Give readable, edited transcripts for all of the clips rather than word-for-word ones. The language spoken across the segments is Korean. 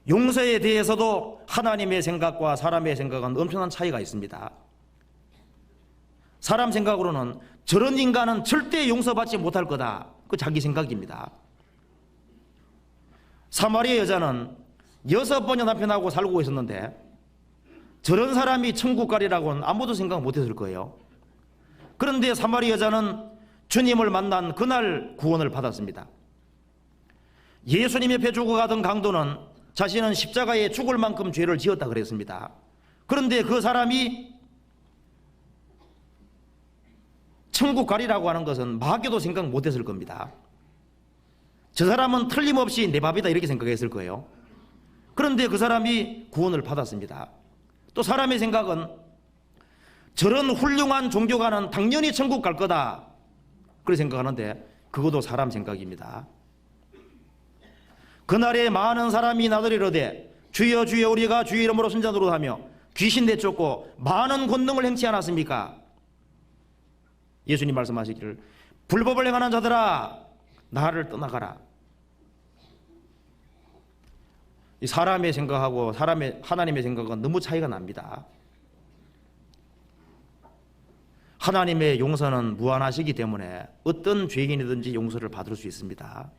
용서에 대해서도 하나님의 생각과 사람의 생각은 엄청난 차이가 있습니다. 사람 생각으로는 저런 인간은 절대 용서받지 못할 거다. 그 자기 생각입니다. 사마리아 여자는 6번의 남편하고 살고 있었는데 저런 사람이 천국 가리라고는 아무도 생각 못했을 거예요. 그런데 사마리아 여자는 주님을 만난 그날 구원을 받았습니다. 예수님 옆에 죽어가던 강도는 자신은 십자가에 죽을 만큼 죄를 지었다 그랬습니다. 그런데 그 사람이 천국 가리라고 하는 것은 마귀도 생각 못했을 겁니다. 저 사람은 틀림없이 내 밥이다 이렇게 생각했을 거예요. 그런데 그 사람이 구원을 받았습니다. 또 사람의 생각은 저런 훌륭한 종교가는 당연히 천국 갈 거다 그렇게 생각하는데 그것도 사람 생각입니다. 그날에 많은 사람이 나더리로되 주여 주여 우리가 주의 이름으로 선자 노릇하며 귀신 내쫓고 많은 권능을 행치 않았습니까? 예수님 말씀하시기를 불법을 행하는 자들아 나를 떠나가라. 이 사람의 생각하고 하나님의 생각은 너무 차이가 납니다. 하나님의 용서는 무한하시기 때문에 어떤 죄인이든지 용서를 받을 수 있습니다.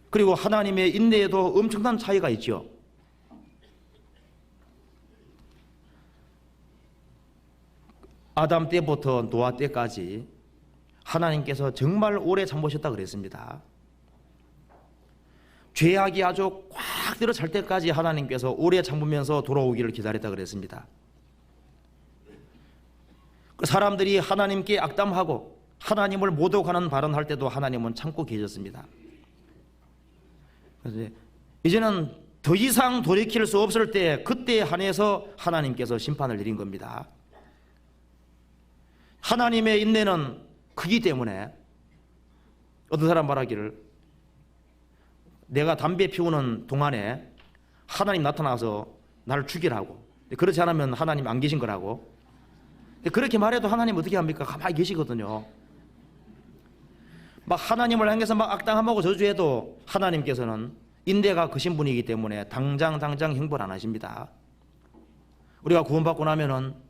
그리고 하나님의 인내에도 엄청난 차이가 있죠. 아담 때부터 노아 때까지 하나님께서 정말 오래 참으셨다 그랬습니다. 죄악이 아주 꽉 들어찰 때까지 하나님께서 오래 참으면서 돌아오기를 기다렸다 그랬습니다. 사람들이 하나님께 악담하고 하나님을 모독하는 발언할 때도 하나님은 참고 계셨습니다. 그래서 이제는 더 이상 돌이킬 수 없을 때 그때에 한해서 하나님께서 심판을 내린 겁니다. 하나님의 인내는 크기 때문에 어떤 사람 말하기를 내가 담배 피우는 동안에 하나님 나타나서 나를 죽이라고, 그렇지 않으면 하나님 안 계신 거라고. 그렇게 말해도 하나님 어떻게 합니까? 가만히 계시거든요. 막 하나님을 향해서 막 악당하고 저주해도 하나님께서는 인내가 크신 분이기 때문에 당장 형벌 안 하십니다. 우리가 구원받고 나면은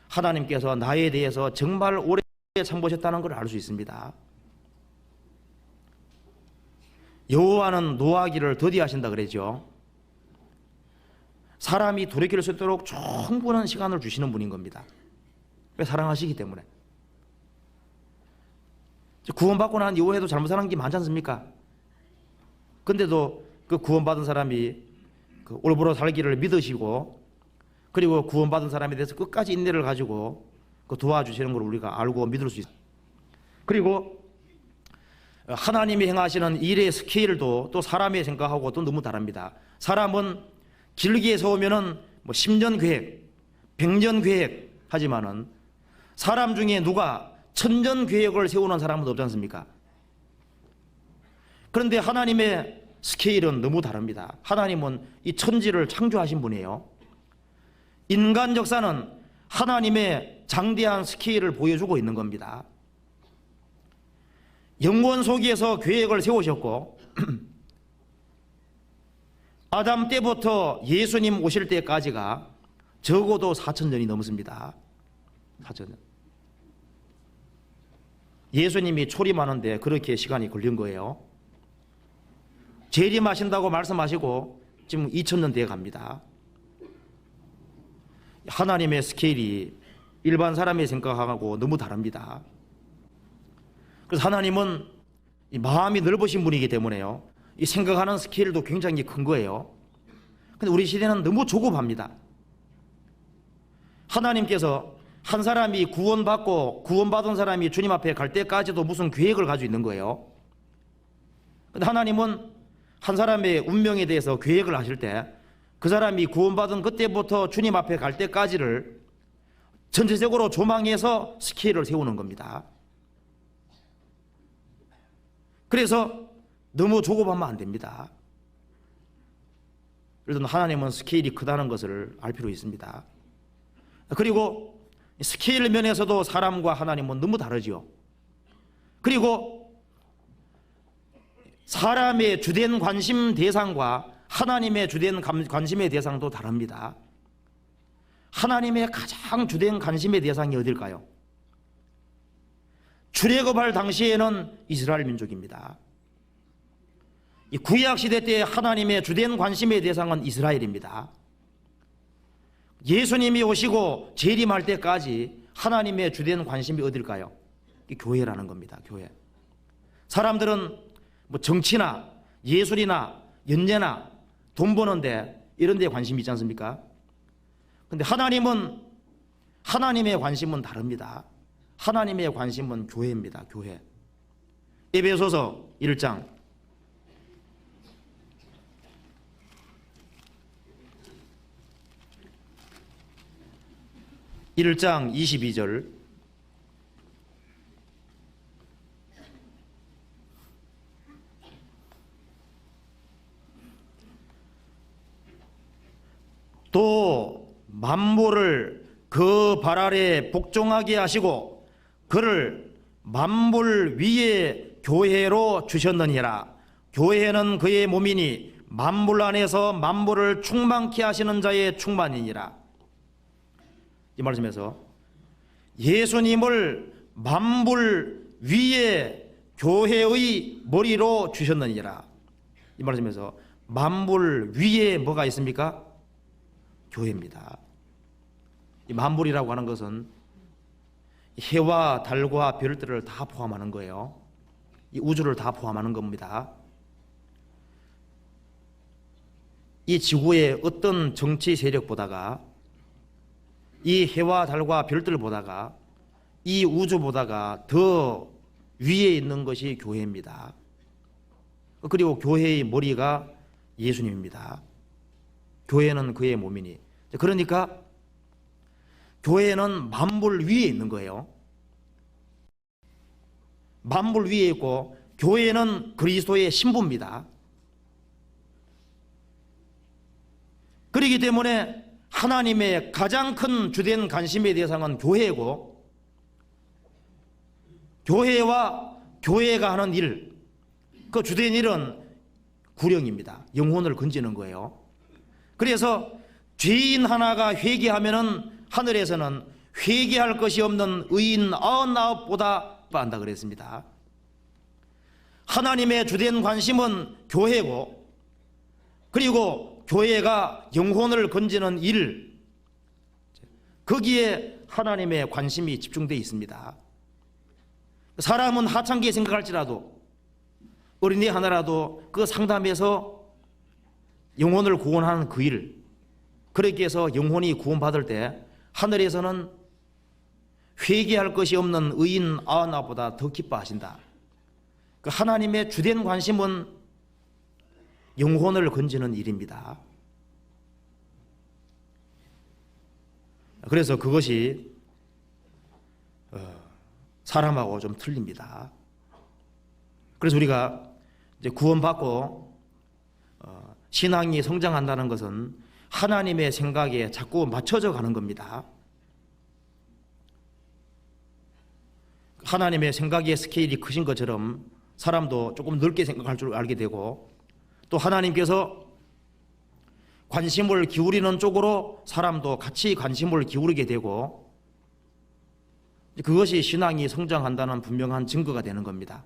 하나님께서 나에 대해서 정말 오래 참으셨다는 걸 알 수 있습니다. 여호와는 노하기를 더디하신다 그랬죠. 사람이 돌이킬 수 있도록 충분한 시간을 주시는 분인 겁니다. 왜? 사랑하시기 때문에. 구원받고 난 이후에도 잘못하는 게 많지 않습니까? 근데도 그 구원받은 사람이 그 올바로 살기를 믿으시고 그리고 구원받은 사람에 대해서 끝까지 인내를 가지고 그 도와주시는 걸 우리가 알고 믿을 수 있어요. 그리고 하나님이 행하시는 일의 스케일도 또 사람의 생각하고 또 너무 다릅니다. 사람은 길게 세우면은 뭐 10년 계획, 100년 계획 하지만은 사람 중에 누가 1000년 계획을 세우는 사람은 없지 않습니까? 그런데 하나님의 스케일은 너무 다릅니다. 하나님은 이 천지를 창조하신 분이에요. 인간 역사는 하나님의 장대한 스케일을 보여주고 있는 겁니다. 영원 속에서 계획을 세우셨고 아담 때부터 예수님 오실 때까지가 적어도 4000년이 넘습니다. 4000년. 예수님이 초림하는데 그렇게 시간이 걸린 거예요. 재림하신다고 말씀하시고 지금 2000년 돼 갑니다. 하나님의 스케일이 일반 사람의 생각하고 너무 다릅니다. 그래서 하나님은 이 마음이 넓으신 분이기 때문에요. 이 생각하는 스케일도 굉장히 큰 거예요. 근데 우리 시대는 너무 조급합니다. 하나님께서 한 사람이 구원받고 구원받은 사람이 주님 앞에 갈 때까지도 무슨 계획을 가지고 있는 거예요. 근데 하나님은 한 사람의 운명에 대해서 계획을 하실 때 그 사람이 구원받은 그때부터 주님 앞에 갈 때까지를 전체적으로 조망해서 스케일을 세우는 겁니다. 그래서 너무 조급하면 안 됩니다. 그래서 하나님은 스케일이 크다는 것을 알 필요 있습니다. 그리고 스케일 면에서도 사람과 하나님은 너무 다르죠. 그리고 사람의 주된 관심 대상과 하나님의 주된 관심의 대상도 다릅니다. 하나님의 가장 주된 관심의 대상이 어딜까요? 출애굽할 당시에는 이스라엘 민족입니다. 이 구약시대 때 하나님의 주된 관심의 대상은 이스라엘입니다. 예수님이 오시고 재림할 때까지 하나님의 주된 관심이 어딜까요? 이 교회라는 겁니다. 교회. 사람들은 뭐 정치나 예술이나 연예나 돈 버는데 이런 데 관심이 있지 않습니까? 근데 하나님의 관심은 다릅니다. 하나님의 관심은 교회입니다. 교회. 에베소서 1장 22절 또 만물을 그 발 아래 복종하게 하시고 그를 만물 위에 교회로 주셨느니라. 교회는 그의 몸이니 만물 안에서 만물을 충만케 하시는 자의 충만이니라. 이 말씀에서 예수님을 만물 위에 교회의 머리로 주셨느니라. 이 말씀에서 만물 위에 뭐가 있습니까? 교회입니다. 이 만물이라고 하는 것은 해와 달과 별들을 다 포함하는 거예요. 이 우주를 다 포함하는 겁니다. 이 지구의 어떤 정치 세력보다가 이 해와 달과 별들보다가 이 우주보다가 더 위에 있는 것이 교회입니다. 그리고 교회의 머리가 예수님입니다. 교회는 그의 몸이니. 그러니까 교회는 만물 위에 있는 거예요. 만물 위에 있고 교회는 그리스도의 신부입니다. 그렇기 때문에 하나님의 가장 큰 주된 관심의 대상은 교회고, 교회와 교회가 하는 일, 그 주된 일은 구령입니다. 영혼을 건지는 거예요. 그래서 죄인 하나가 회개하면은 하늘에서는 회개할 것이 없는 의인 99보다 빠른다 그랬습니다. 하나님의 주된 관심은 교회고, 그리고 교회가 영혼을 건지는 일, 거기에 하나님의 관심이 집중되어 있습니다. 사람은 하찮게 생각할지라도 어린이 하나라도 그 상담에서 영혼을 구원하는 그 일, 그렇게 해서 영혼이 구원받을 때 하늘에서는 회개할 것이 없는 의인 99보다 더 기뻐하신다. 그 하나님의 주된 관심은 영혼을 건지는 일입니다. 그래서 그것이 사람하고 좀 틀립니다. 그래서 우리가 이제 구원받고 신앙이 성장한다는 것은 하나님의 생각에 자꾸 맞춰져 가는 겁니다. 하나님의 생각의 스케일이 크신 것처럼 사람도 조금 넓게 생각할 줄 알게 되고, 또 하나님께서 관심을 기울이는 쪽으로 사람도 같이 관심을 기울이게 되고, 그것이 신앙이 성장한다는 분명한 증거가 되는 겁니다.